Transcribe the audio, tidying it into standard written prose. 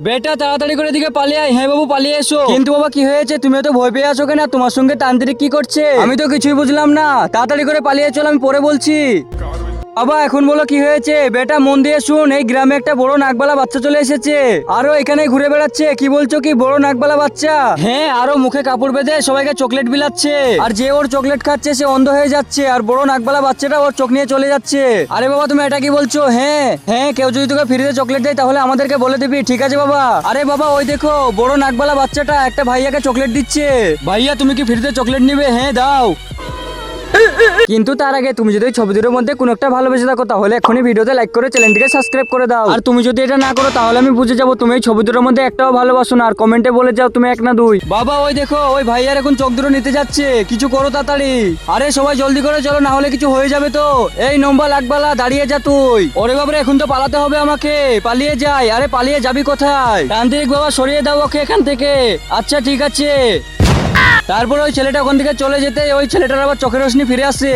বেটা তাড়াতাড়ি করে দিকে পালিয়ে আয়। হ্যাঁ বাবু পালিয়ে এসো। কিন্তু বাবা কি হয়েছে, তুমি তো ভয় পেয়ে আছো কেন? তোমার সঙ্গে তান্ত্রিক কি করছে? আমি তো কিছুই বুঝলাম না। তাড়াতাড়ি করে পালিয়ে চলো, আমি পরে বলছি। বাবা এখন বলো কি হয়েছে? বেটা মন দিয়ে শুন, এই গ্রামে একটা বড় নাকবালা বাচ্চা চলে এসেছে, আরো এখানে ঘুরে বেড়াচ্ছে। কি বলছো কি বড় নাকবালা বাচ্চা? হ্যাঁ, আরো মুখে কাপড় বেঁধে সবাইকে চকলেট বিলাচ্ছে, আর যে ওর চকলেট খাচ্ছে সে অন্ধ হয়ে যাচ্ছে, আর বড় নাকবালা বাচ্চাটা ওর চোখ নিয়ে চলে যাচ্ছে। আরে বাবা তুমি এটা কি বলছো? হ্যাঁ হ্যাঁ, কেউ যদি তোকে ফ্রিতে চকলেট দেয় তাহলে আমাদেরকে বলে দিবি, ঠিক আছে বাবা? আরে বাবা ওই দেখো বড় নাকবালা বাচ্চাটা একটা ভাইয়াকে চকলেট দিচ্ছে। ভাইয়া তুমি কি ফ্রিতে চকলেট নিবে? হ্যাঁ দাও। কিন্তু তার আগে তুমি যদি ছবি দুটোর মধ্যে কোনো একটা ভালোবেসে থাকো তাহলে এখনই ভিডিওতে লাইক করে চ্যানেলটিকে সাবস্ক্রাইব করে দাও। আর তুমি যদি এটা না করো তাহলে আমি বুঝে যাবো তুমি এই ছবি দুটোর মধ্যে একটাও ভালোবাসো না। আর কমেন্টে বলে যাও তুমি 1 না 2। বাবা ওই দেখো ওই ভাইয়ার এখন চোখ দুটো নিতে যাচ্ছে, কিছু করো তাড়াতাড়ি। আরে সবাই জলদি করে চলো, না হলে কিছু হয়ে যাবে তো। এই নম্বর লাকবালা দাঁড়িয়ে যা তুই। ওরে বাবারে এখন তো পালাতে হবে আমাকে, পালিয়ে যাই। আরে পালিয়ে যাবি কোথায়? তান্ত্রিক বাবা সরিয়ে দাও ওকে এখান থেকে। আচ্ছা ঠিক আছে। তারপর ওই ছেলেটা ওখান থেকে চলে যেতে ওই ছেলেটার আবার চোখের রোশনি ফিরে আসে।